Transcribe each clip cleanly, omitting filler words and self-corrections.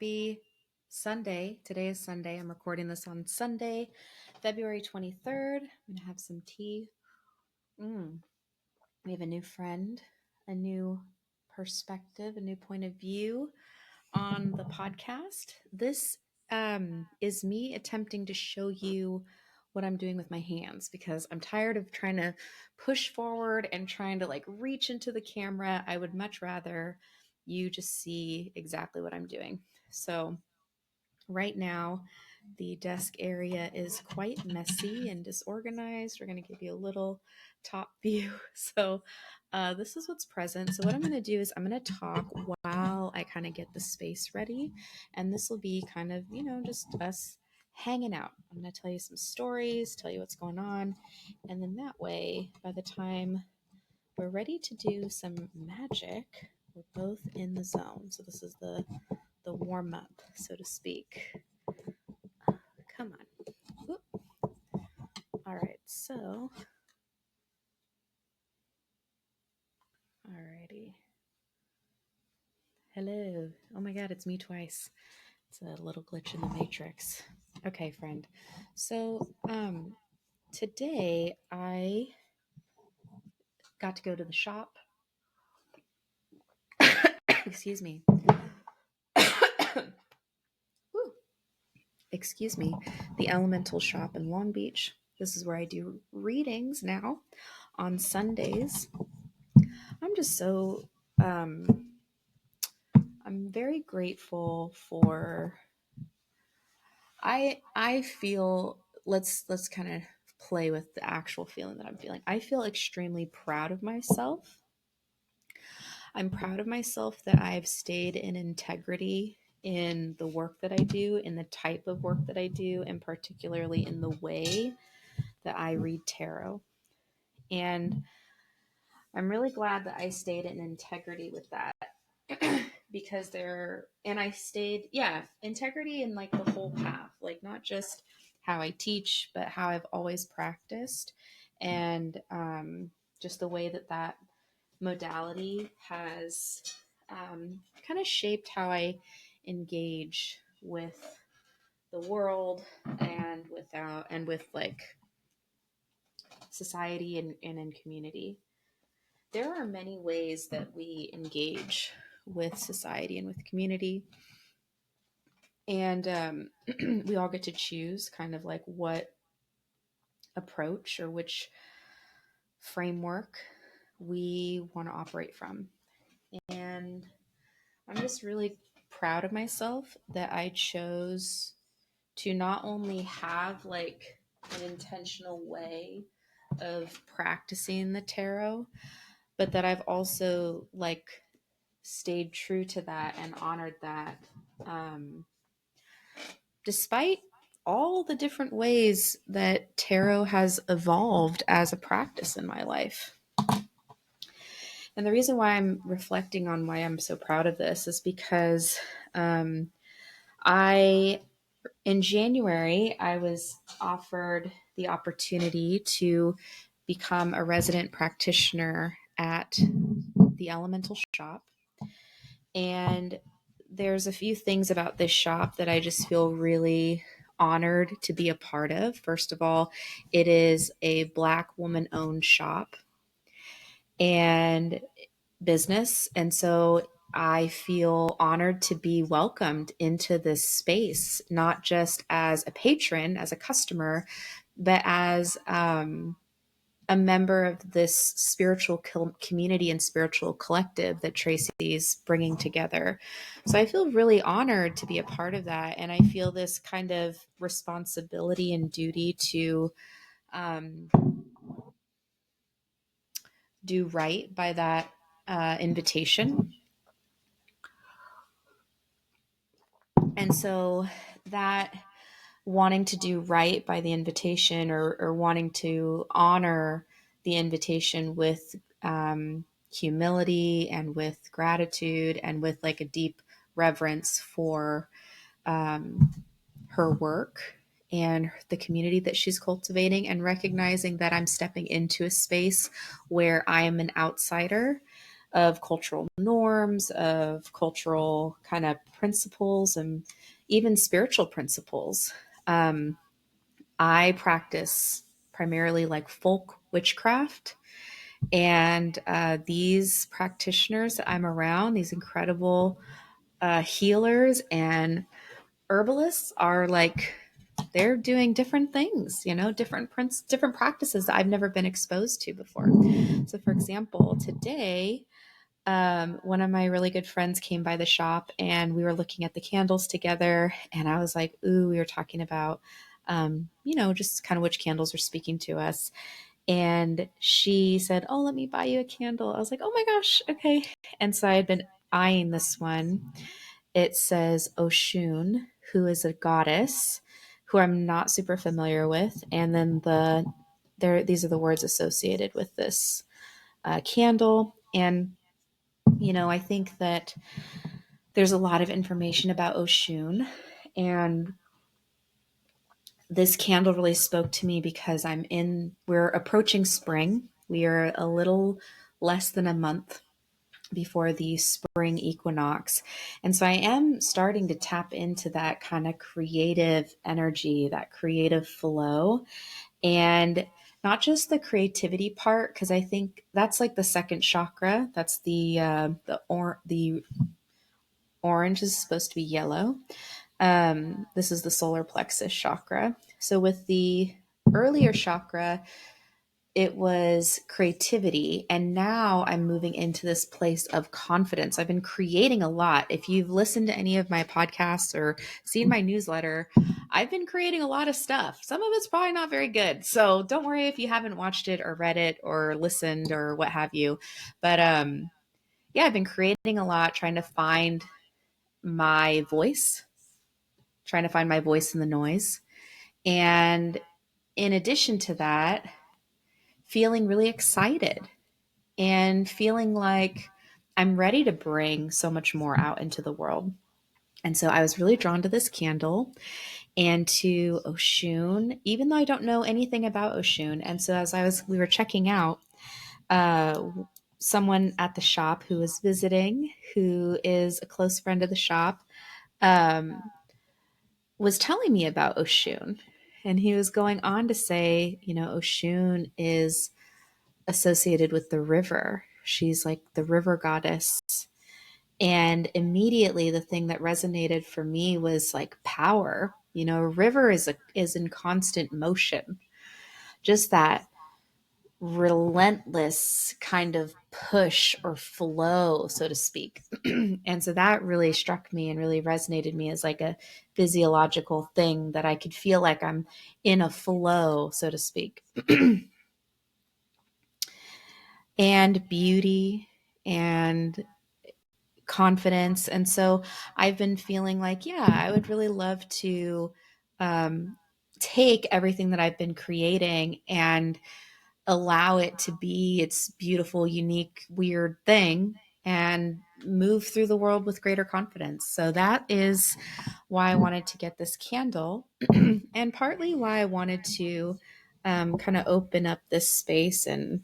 happy Sunday. Today is Sunday. I'm recording this on Sunday, February 23rd. I'm going to have some tea. We have a new friend, a new perspective, a new point of view on the podcast. This is me attempting to show you what I'm doing with my hands because I'm tired of trying to push forward and trying to reach into the camera. I would much rather you just see exactly what I'm doing. So right now, the desk area is quite messy and disorganized. We're going to give you a little top view. So this is what's present. So what I'm going to do is I'm going to talk while I kind of get the space ready. And this will be kind of, just us hanging out. I'm going to tell you some stories, tell you what's going on. And then that way, by the time we're ready to do some magic, we're both in the zone. So this is the warm up, so to speak. Come on. Whoop. All right, so. Alrighty. Hello. Oh my God, it's me twice. It's a little glitch in the matrix. Okay, friend. So, today I got to go to the shop. Excuse me. Excuse me. The Elemental Shop in Long Beach. This is where I do readings now on Sundays. I'm just so I'm very grateful for I feel let's kind of play with the actual feeling that I'm feeling. I feel extremely proud of myself. I'm proud of myself that I've stayed in integrity in the work that I do, in the type of work that I do, and particularly in the way that I read tarot. And I'm really glad that I stayed in integrity with that. Because I stayed, integrity in the whole path, not just how I teach, but how I've always practiced, and just the way that modality has kind of shaped how I engage with the world and with society and in community. There are many ways that we engage with society and with community. And we all get to choose kind of what approach or which framework we want to operate from. And I'm just really proud of myself that I chose to not only have an intentional way of practicing the tarot, but that I've also stayed true to that and honored that, despite all the different ways that tarot has evolved as a practice in my life. And the reason why I'm reflecting on why I'm so proud of this is because in January, I was offered the opportunity to become a resident practitioner at the Elemental Shop. And there's a few things about this shop that I just feel really honored to be a part of. First of all, it is a Black woman-owned shop and business. And so I feel honored to be welcomed into this space, not just as a patron, as a customer, but as a member of this spiritual community and spiritual collective that Tracy's bringing together. So I feel really honored to be a part of that. And I feel this kind of responsibility and duty to do right by that invitation. And so that wanting to do right by the invitation or wanting to honor the invitation with humility and with gratitude and with a deep reverence for her work and the community that she's cultivating, and recognizing that I'm stepping into a space where I am an outsider. of cultural norms, of cultural kind of principles, and even spiritual principles. Um, I practice primarily like folk witchcraft. And these practitioners that I'm around, these incredible healers and herbalists, are like, they're doing different things, different practices that I've never been exposed to before. So, for example, today, one of my really good friends came by the shop and we were looking at the candles together. And I was like, ooh, we were talking about, just kind of which candles are speaking to us. And she said, oh, let me buy you a candle. I was like, oh my gosh, okay. And so I had been eyeing this one. It says Oshun, who is a goddess who I'm not super familiar with. And then these are the words associated with this candle. And, I think that there's a lot of information about Oshun. And this candle really spoke to me because we're approaching spring. We are a little less than a month before the spring equinox. And so I am starting to tap into that kind of creative energy, that creative flow, and not just the creativity part, because I think that's like the second chakra. That's the orange is supposed to be yellow. This is the solar plexus chakra. So with the earlier chakra, it was creativity. And now I'm moving into this place of confidence. I've been creating a lot. If you've listened to any of my podcasts or seen my newsletter, I've been creating a lot of stuff. Some of it's probably not very good. So don't worry if you haven't watched it or read it or listened or what have you. But yeah, I've been creating a lot, my voice, trying to find my voice in the noise. And in addition to that, feeling really excited and feeling like I'm ready to bring so much more out into the world. And so I was really drawn to this candle and to Oshun, even though I don't know anything about Oshun. And so we were checking out, uh, someone at the shop who was visiting, who is a close friend of the shop, um, was telling me about Oshun. And he was going on to say, Oshun is associated with the river. She's like the river goddess. And immediately the thing that resonated for me was like power. A river is in constant motion. Just that relentless kind of push or flow, so to speak. And so that really struck me and really resonated me as like a physiological thing that I could feel like I'm in a flow, so to speak. And beauty and confidence. And so I've been feeling like, yeah, I would really love to um, take everything that I've been creating and allow it to be its beautiful, unique, weird thing and move through the world with greater confidence. So that is why I wanted to get this candle and partly why I wanted to kind of open up this space and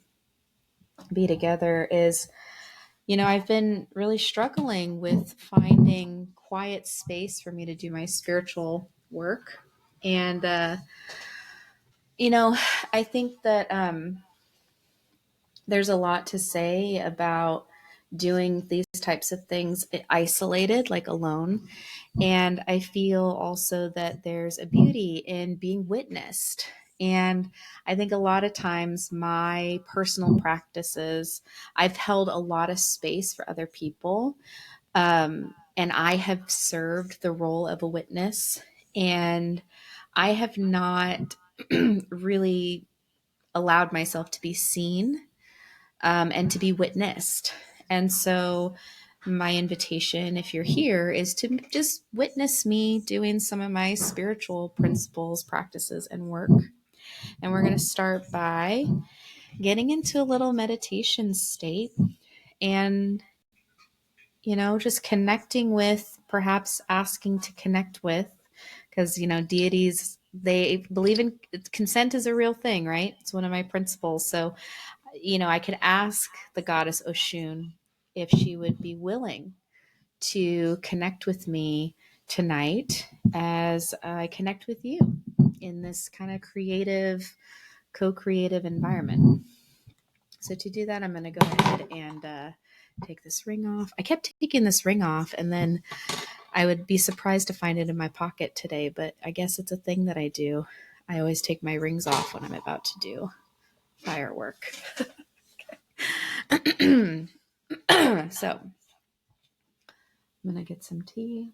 be together is, I've been really struggling with finding quiet space for me to do my spiritual work. And, I think that there's a lot to say about doing these types of things isolated, like alone. And I feel also that there's a beauty in being witnessed. And I think a lot of times my personal practices, I've held a lot of space for other people. And I have served the role of a witness. And I have not really allowed myself to be seen and to be witnessed. And so, my invitation, if you're here, is to just witness me doing some of my spiritual principles, practices, and work. And we're going to start by getting into a little meditation state and, just connecting with, perhaps asking to connect with, because, deities, they believe in consent is a real thing, right? It's one of my principles. So, I could ask the goddess Oshun if she would be willing to connect with me tonight as I connect with you in this kind of creative, co-creative environment. So to do that, I'm going to go ahead and take this ring off. I kept taking this ring off, and then I would be surprised to find it in my pocket today, but I guess it's a thing that I do. I always take my rings off when I'm about to do firework. So I'm going to get some tea.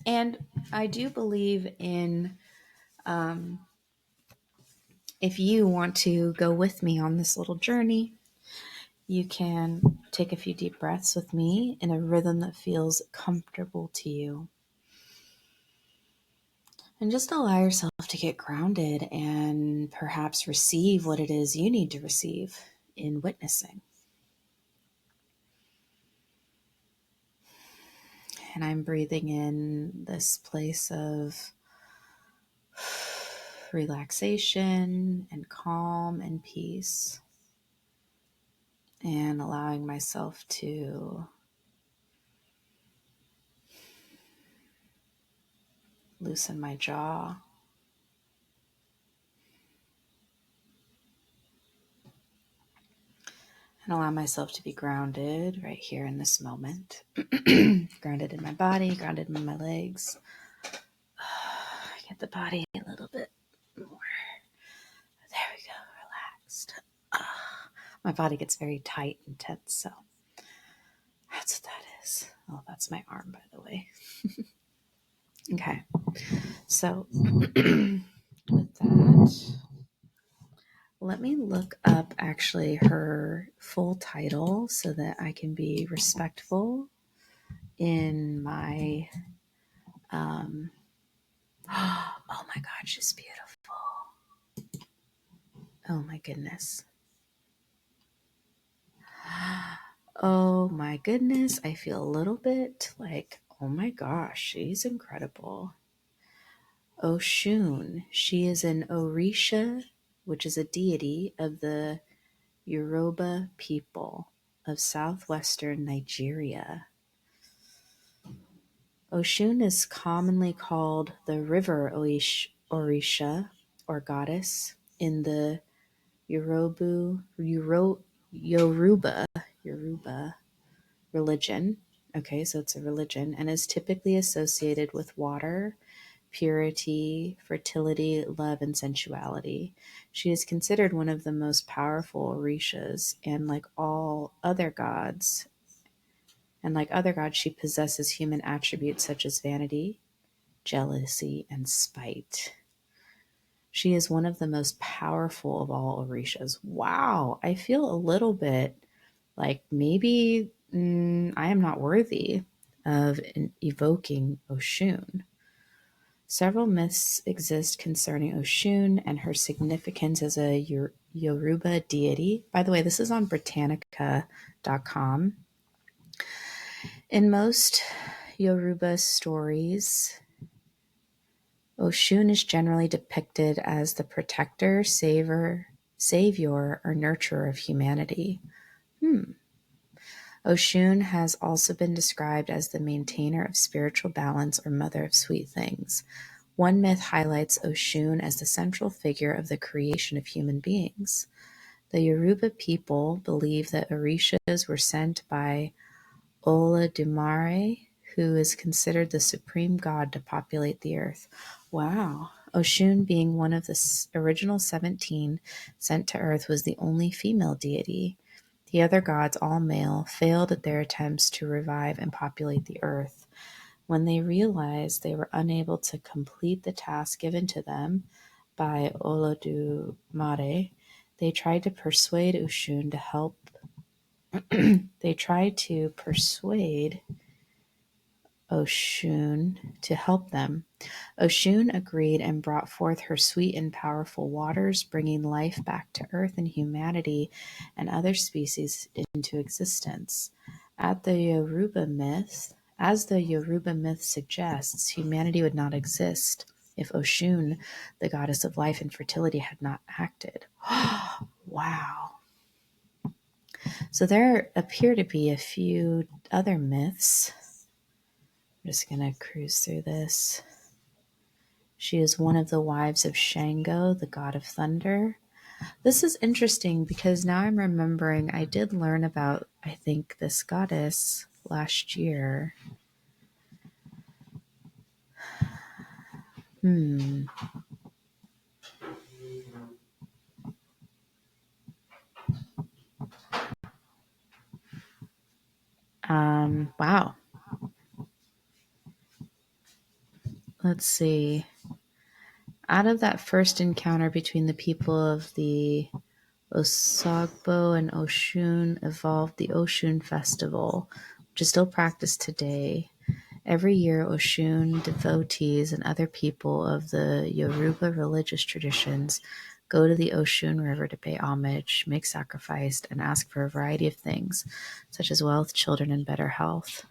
And I do believe in, if you want to go with me on this little journey, you can take a few deep breaths with me in a rhythm that feels comfortable to you. And just allow yourself to get grounded and perhaps receive what it is you need to receive in witnessing. And I'm breathing in this place of relaxation and calm and peace, and allowing myself to loosen my jaw. And allow myself to be grounded right here in this moment. Grounded in my body, grounded in my legs. Get the body a little bit more. There we go, relaxed. My body gets very tight and tense, so that's what that is. Oh, that's my arm, by the way. Okay, so with that, let me look up actually her full title so that I can be respectful in my oh my God, she's beautiful. Oh my goodness. Oh my goodness. I feel a little bit like, oh my gosh, she's incredible. Oshun. She is an Orisha, which is a deity of the Yoruba people of southwestern Nigeria. Oshun is commonly called the river Orisha, or goddess, in the Yoruba religion. Okay, so it's a religion, and is typically associated with water, purity, fertility, love, and sensuality. She is considered one of the most powerful orishas, and like other gods, she possesses human attributes such as vanity, jealousy, and spite. She is one of the most powerful of all orishas. Wow, I feel a little bit like maybe I am not worthy of evoking Oshun. Several myths exist concerning Oshun and her significance as a Yoruba deity. By the way, this is on Britannica.com. In most Yoruba stories, Oshun is generally depicted as the protector, savior, or nurturer of humanity. Oshun has also been described as the maintainer of spiritual balance or mother of sweet things. One myth highlights Oshun as the central figure of the creation of human beings. The Yoruba people believe that Orishas were sent by Olodumare, who is considered the supreme god to populate the earth. Wow. Oshun, being one of the original 17 sent to earth, was the only female deity. The other gods, all male, failed at their attempts to revive and populate the earth. When they realized they were unable to complete the task given to them by Olodumare, they tried to persuade Oshun to help. They tried to persuade Oshun to help them. Oshun agreed and brought forth her sweet and powerful waters, bringing life back to earth and humanity and other species into existence. As the Yoruba myth suggests, humanity would not exist if Oshun, the goddess of life and fertility, had not acted. Wow. So there appear to be a few other myths. I'm just going to cruise through this. She is one of the wives of Shango, the god of thunder. This is interesting because now I'm remembering I did learn about, I think, this goddess last year. Wow. Let's see. Out of that first encounter between the people of the Osogbo and Oshun evolved the Oshun Festival, which is still practiced today. Every year, Oshun devotees and other people of the Yoruba religious traditions go to the Oshun River to pay homage, make sacrifice, and ask for a variety of things, such as wealth, children, and better health.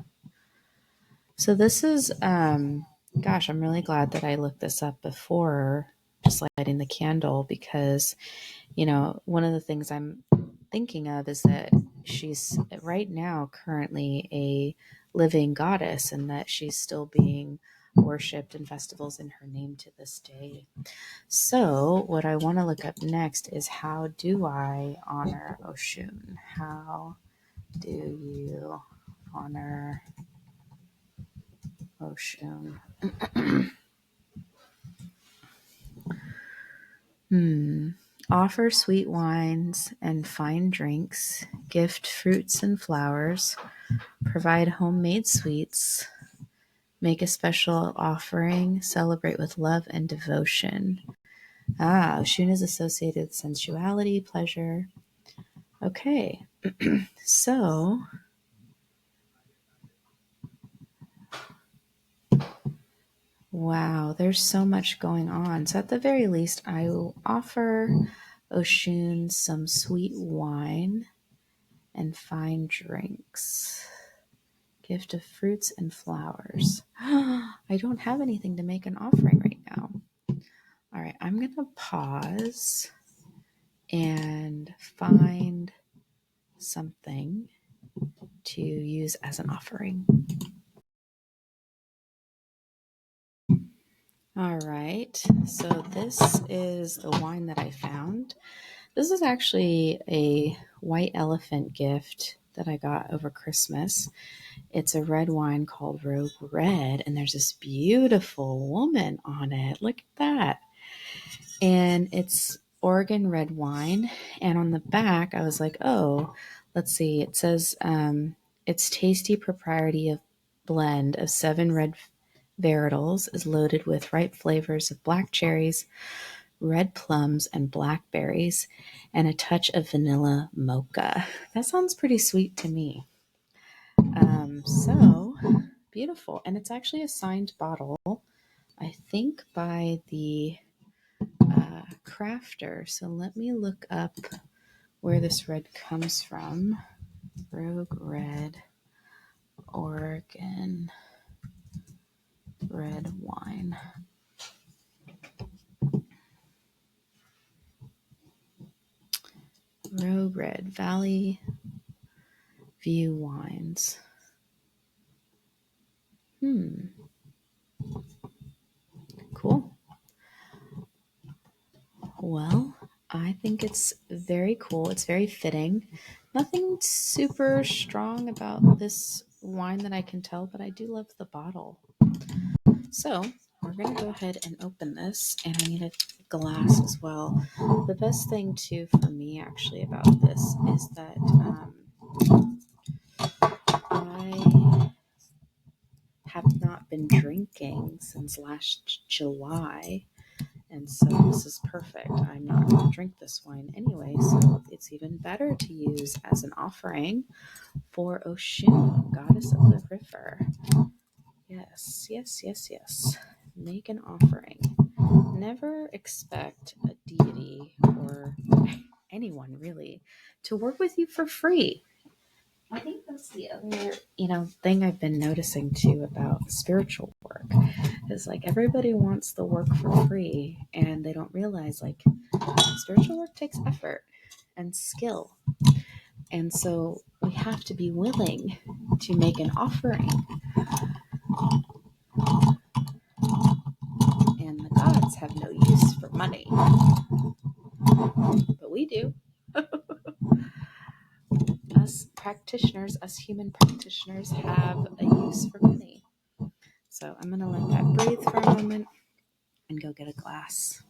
So this is, gosh, I'm really glad that I looked this up before just lighting the candle because, one of the things I'm thinking of is that she's right now currently a living goddess and that she's still being worshipped in festivals in her name to this day. So what I want to look up next is, how do I honor Oshun? How do you honor Oshun? Offer sweet wines and fine drinks, gift fruits and flowers, provide homemade sweets, make a special offering, celebrate with love and devotion. Oshun is associated with sensuality, pleasure. Okay, so wow, there's so much going on. So at the very least, I will offer Oshun some sweet wine and fine drinks. Gift of fruits and flowers. I don't have anything to make an offering right now. All right, I'm going to pause and find something to use as an offering. All right, so this is the wine that I found. This is actually a white elephant gift that I got over Christmas. It's a red wine called Rogue Red, and there's this beautiful woman on it. Look at that. And it's Oregon red wine. And on the back, I was like, oh, let's see. It says its tasty propriety of blend of 7 red varietals is loaded with ripe flavors of black cherries, red plums, and blackberries, and a touch of vanilla mocha. That sounds pretty sweet to me. So beautiful. And it's actually a signed bottle, I think by the crafter. So let me look up where this red comes from. Rogue Red, Oregon red wine. Rogue Red, Valley View Wines. Cool. Well, I think it's very cool. It's very fitting. Nothing super strong about this wine that I can tell, but I do love the bottle. So we're going to go ahead and open this, and I need a glass as well. The best thing too for me actually about this is that I have not been drinking since last July. And so this is perfect. I'm not going to drink this wine anyway, so it's even better to use as an offering for Oshun, goddess of the river. Yes, yes, yes, yes. Make an offering. Never expect a deity or anyone really to work with you for free. I think that's the other, thing I've been noticing too about spiritual work is like everybody wants the work for free and they don't realize like spiritual work takes effort and skill. And so we have to be willing to make an offering. And the gods have no use for money, but we do. Us practitioners, us human practitioners, have a use for money. So I'm going to let that breathe for a moment and go get a glass.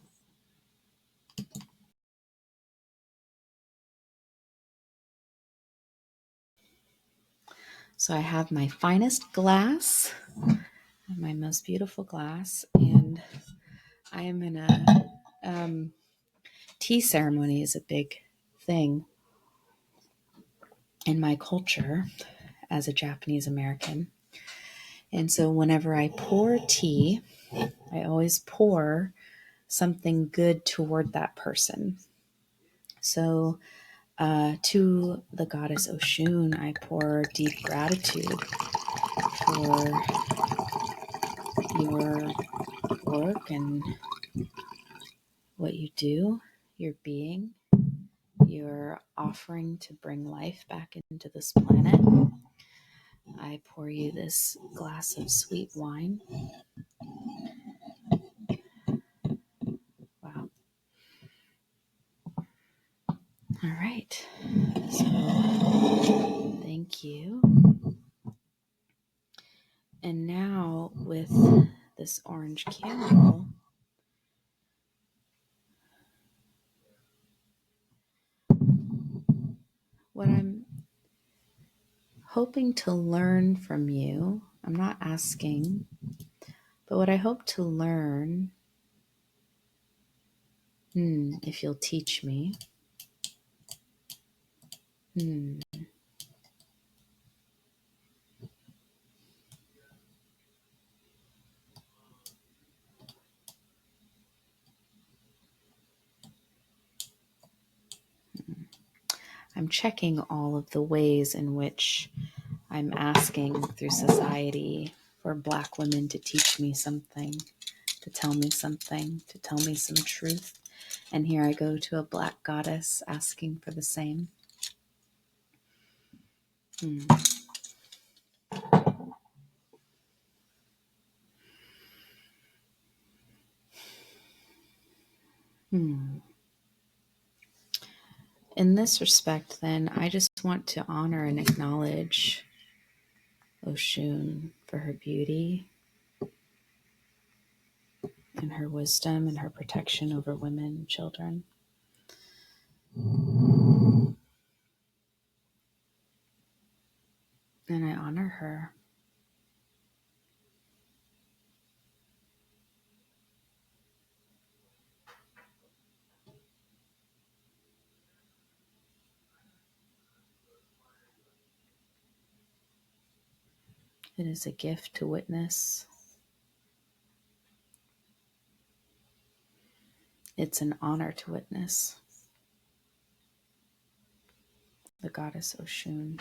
So I have my finest glass, my most beautiful glass, and I am in a tea ceremony is a big thing in my culture as a Japanese American. And so whenever I pour tea, I always pour something good toward that person. So to the goddess Oshun, I pour deep gratitude for your work and what you do, your being, your offering to bring life back into this planet. I pour you this glass of sweet wine. Wow. All right. So thank you. And now with this orange candle, what I'm hoping to learn from you, I'm not asking, but what I hope to learn, if you'll teach me, I'm checking all of the ways in which I'm asking through society for Black women to teach me something, to tell me something, to tell me some truth. And here I go to a Black goddess asking for the same. In this respect, then, I just want to honor and acknowledge Oshun for her beauty and her wisdom and her protection over women and children. And I honor her. It is a gift to witness. It's an honor to witness the goddess Oshun.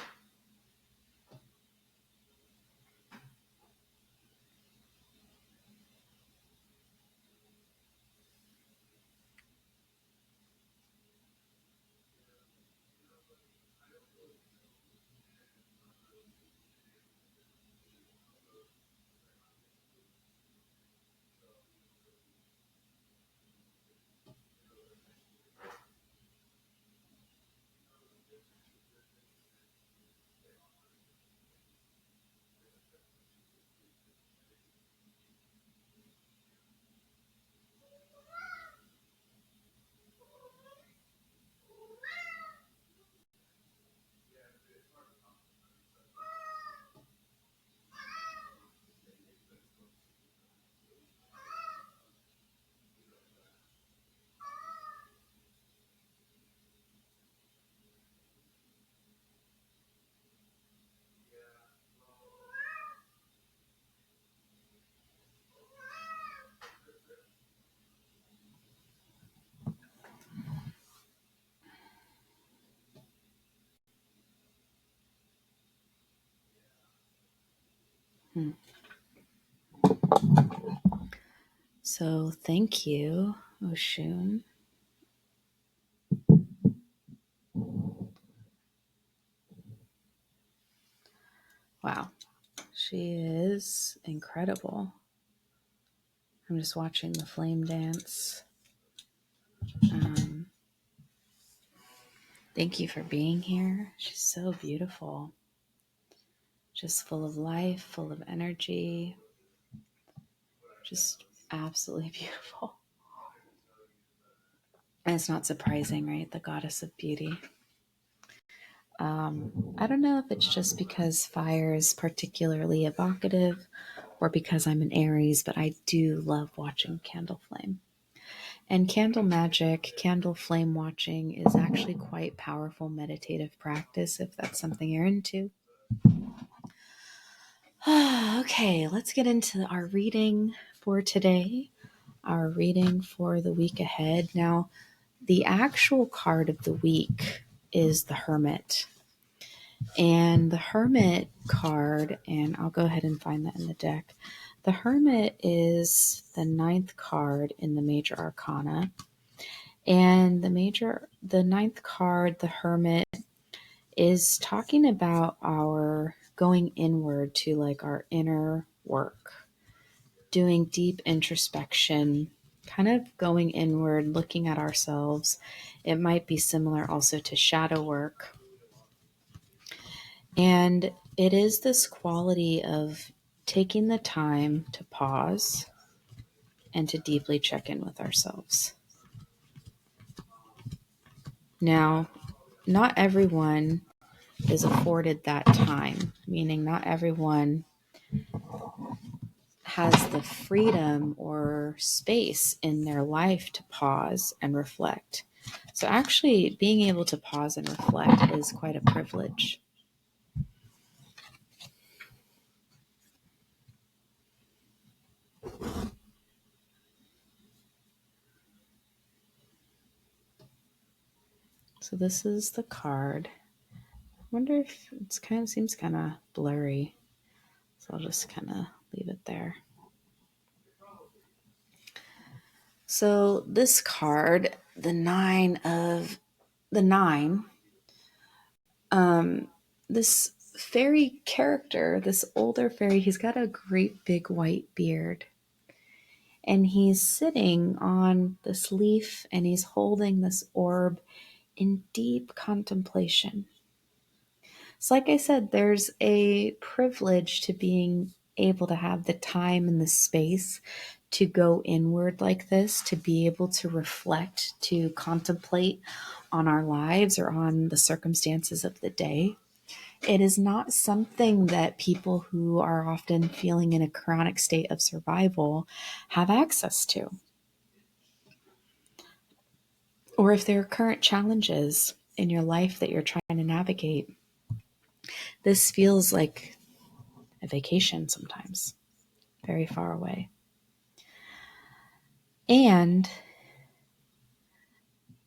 Hmm. So thank you, Oshun. Wow, she is incredible. I'm just watching the flame dance. Um, Thank you for being here. She's so beautiful, just full of life, full of energy, just absolutely beautiful. And it's not surprising, right? The goddess of beauty. I don't know if it's just because fire is particularly evocative or because I'm an Aries, but I do love watching candle flame. And candle magic, candle flame watching is actually quite powerful meditative practice if that's something you're into. Okay, let's get into our reading for today, our reading for the week ahead. Now, the actual card of the week is the Hermit. And the Hermit card, and I'll go ahead and find that in the deck. The Hermit is the 9th card in the major arcana. And the 9th card, the Hermit, is talking about our going inward to like our inner work, doing deep introspection, kind of going inward, looking at ourselves. It might be similar also to shadow work. And it is this quality of taking the time to pause and to deeply check in with ourselves. Now, not everyone is afforded that time, meaning not everyone has the freedom or space in their life to pause and reflect. So, actually, being able to pause and reflect is quite a privilege. So, this is the card. I wonder if it's kind of seems kind of blurry. So, I'll just kind of leave it there. So, this card, the nine, um, this fairy character, this older fairy, he's got a great big white beard. And he's sitting on this leaf and he's holding this orb in deep contemplation. So, like I said, there's a privilege to being able to have the time and the space to go inward like this, to be able to reflect, to contemplate on our lives or on the circumstances of the day. It is not something that people who are often feeling in a chronic state of survival have access to. Or if there are current challenges in your life that you're trying to navigate, this feels like a vacation sometimes, very far away. And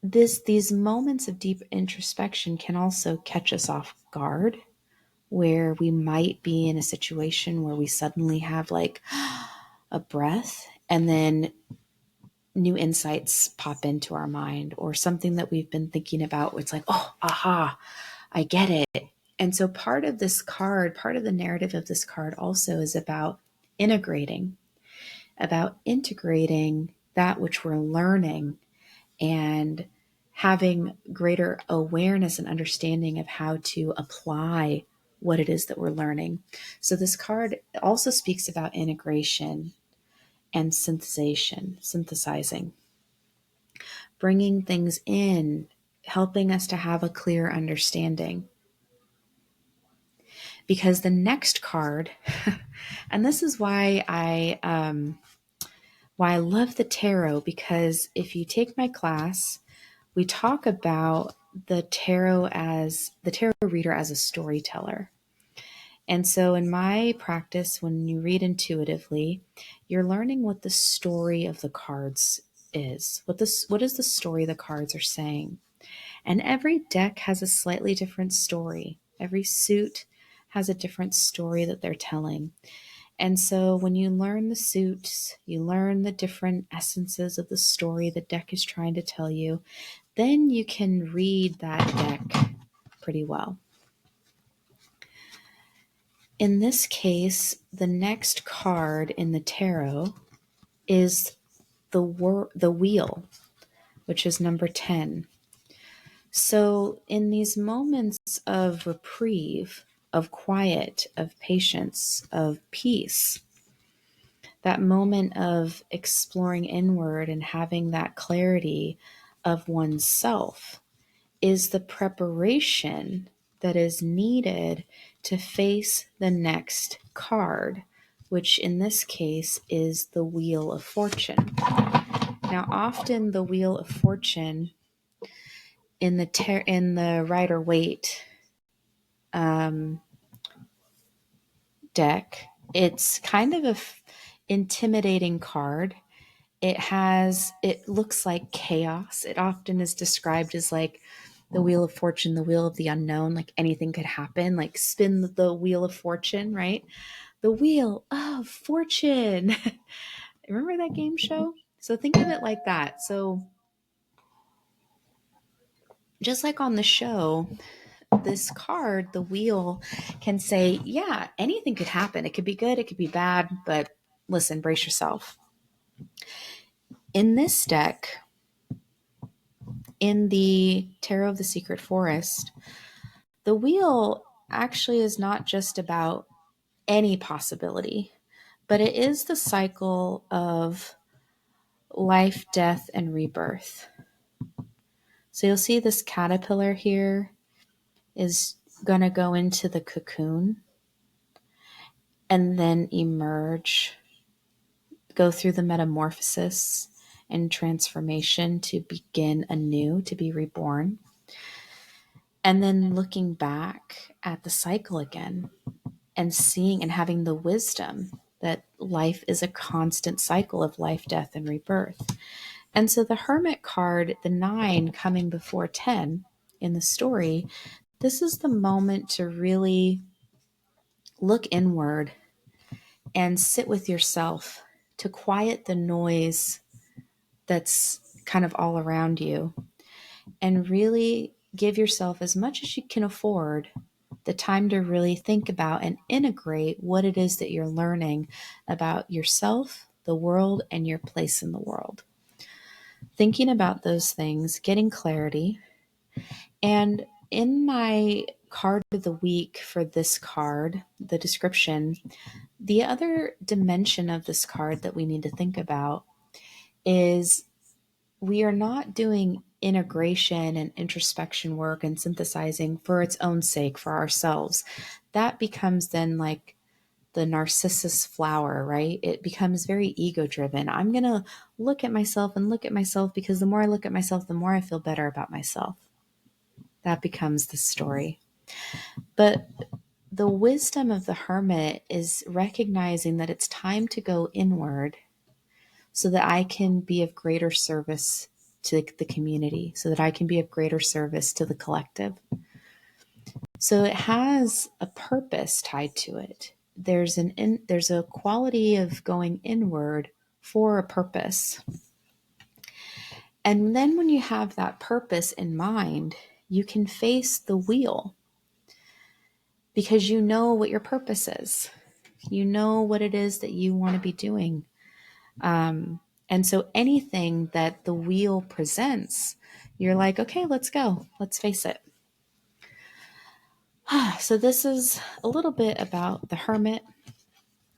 these moments of deep introspection can also catch us off guard, where we might be in a situation where we suddenly have like a breath and then new insights pop into our mind, or something that we've been thinking about where it's like, oh, aha, I get it. And so part of this card, part of the narrative of this card also is about integrating, that which we're learning and having greater awareness and understanding of how to apply what it is that we're learning. So this card also speaks about integration and synthesizing, bringing things in, helping us to have a clear understanding. Because the next card, and this is why I love the tarot, because if you take my class, we talk about the tarot reader as a storyteller. And so in my practice, when you read intuitively, you're learning what the story of the cards is. What is the story the cards are saying? And every deck has a slightly different story. Every suit has a different story that they're telling. And so when you learn the suits, you learn the different essences of the story the deck is trying to tell you, then you can read that deck pretty well. In this case, the next card in the tarot is the wheel, which is number 10. So in these moments of reprieve, of quiet, of patience, of peace, that moment of exploring inward and having that clarity of oneself is the preparation that is needed to face the next card, which in this case is the Wheel of Fortune. Now, often the Wheel of Fortune in the Rider-Waite deck, it's kind of intimidating card. It looks like chaos. It often is described as like the Wheel of Fortune, the wheel of the unknown, like anything could happen, like spin the Wheel of Fortune, right? The Wheel of Fortune. Remember that game show? So think of it like that. So just like on the show, this card, the wheel, can say, yeah, anything could happen. It could be good, it could be bad, but listen, brace yourself. In this deck, in the Tarot of the Secret Forest, the wheel actually is not just about any possibility, but it is the cycle of life, death, and rebirth. So you'll see this caterpillar here is going to go into the cocoon and then emerge, go through the metamorphosis and transformation to begin anew, to be reborn. And then looking back at the cycle again and seeing and having the wisdom that life is a constant cycle of life, death, and rebirth. And so the Hermit card, the 9 coming before 10 in the story, this is the moment to really look inward and sit with yourself, to quiet the noise that's kind of all around you, and really give yourself as much as you can afford the time to really think about and integrate what it is that you're learning about yourself, the world, and your place in the world. Thinking about those things, getting clarity. And in my card of the week for this card, the description, the other dimension of this card that we need to think about is we are not doing integration and introspection work and synthesizing for its own sake, for ourselves. That becomes then like the narcissus flower, right? It becomes very ego driven. I'm going to look at myself and look at myself because the more I look at myself, the more I feel better about myself. That becomes the story. But the wisdom of the hermit is recognizing that it's time to go inward so that I can be of greater service to the community, so that I can be of greater service to the collective. So it has a purpose tied to it. There's a quality of going inward for a purpose. And then when you have that purpose in mind, you can face the wheel because you know what your purpose is. You know what it is that you want to be doing. And so anything that the wheel presents, you're like, okay, let's go. Let's face it. So this is a little bit about the Hermit.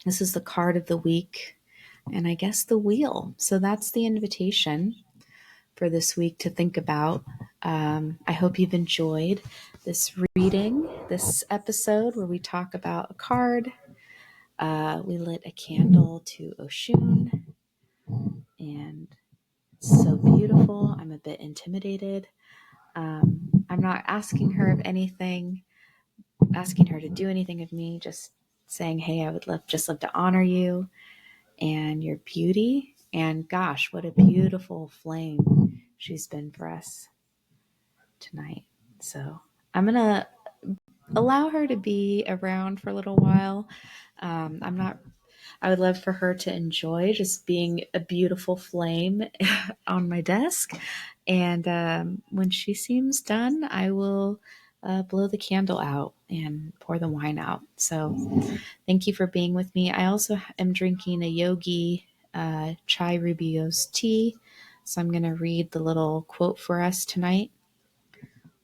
This is the card of the week, and I guess the wheel. So that's the invitation for this week to think about. I hope you've enjoyed this reading, this episode where we talk about a card. We lit a candle to Oshun, and it's so beautiful. I'm a bit intimidated. I'm not asking her of anything, asking her to do anything of me, just saying, hey, I would love to honor you and your beauty. And gosh, what a beautiful flame she's been for us tonight. So I'm going to allow her to be around for a little while. I'm not I would love for her to enjoy just being a beautiful flame on my desk. And when she seems done, I will blow the candle out and pour the wine out. So thank you for being with me. I also am drinking a yogi chai rubio's tea. So I'm going to read the little quote for us tonight.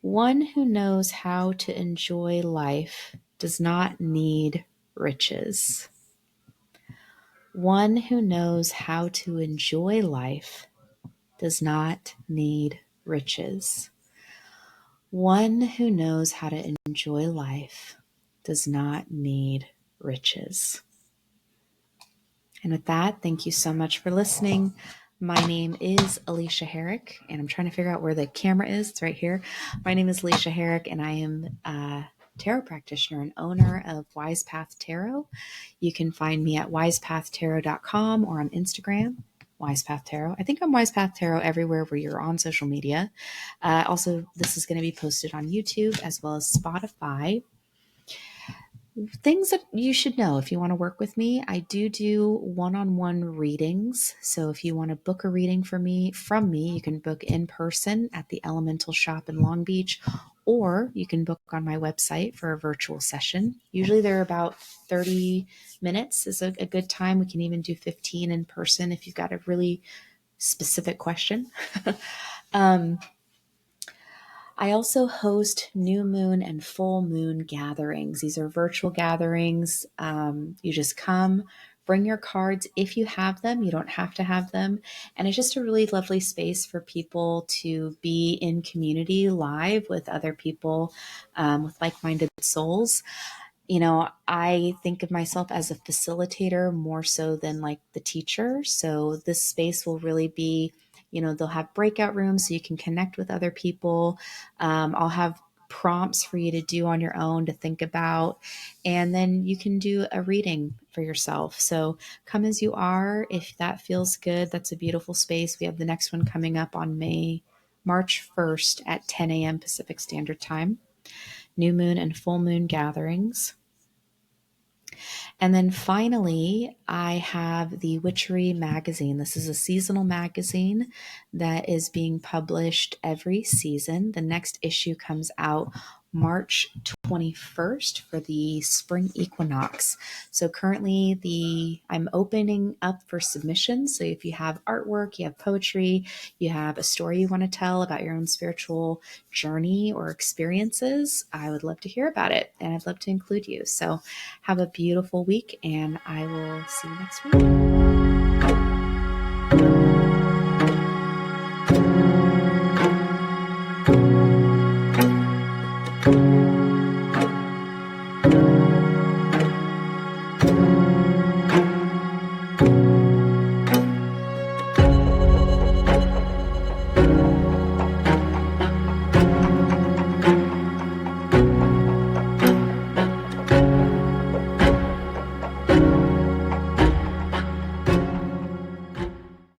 One who knows how to enjoy life does not need riches. One who knows how to enjoy life does not need riches. One who knows how to enjoy life does not need riches. And with that, thank you so much for listening. My name is Alicia Herrick, and I'm trying to figure out where the camera is. It's right here. My name is Alicia Herrick, and I am a tarot practitioner and owner of Wise Path Tarot. You can find me at wisepathtarot.com or on Instagram, Wise Path Tarot. I think I'm Wise Path Tarot everywhere where you're on social media. Also, this is going to be posted on YouTube as well as Spotify. Things that you should know if you want to work with me, I do one-on-one readings. So if you want to book a reading from me, you can book in person at the Elemental Shop in Long Beach, or you can book on my website for a virtual session. Usually they're about 30 minutes is a good time. We can even do 15 in person if you've got a really specific question. I also host new moon and full moon gatherings. These are virtual gatherings. You just come, bring your cards if you have them. You don't have to have them. And it's just a really lovely space for people to be in community live with other people, with like-minded souls. You know, I think of myself as a facilitator more so than like the teacher. So this space will really be, they'll have breakout rooms so you can connect with other people. I'll have prompts for you to do on your own to think about, and then you can do a reading for yourself. So come as you are. If that feels good, that's a beautiful space. We have the next one coming up on March 1st at 10 a.m. Pacific Standard Time. New moon and full moon gatherings. And then finally, I have the Witchery magazine. This is a seasonal magazine that is being published every season. The next issue comes out March 21st for the spring equinox. So currently I'm opening up for submissions. So if you have artwork, you have poetry, you have a story you want to tell about your own spiritual journey or experiences, I would love to hear about it, and I'd love to include you. So have a beautiful week, and I will see you next week.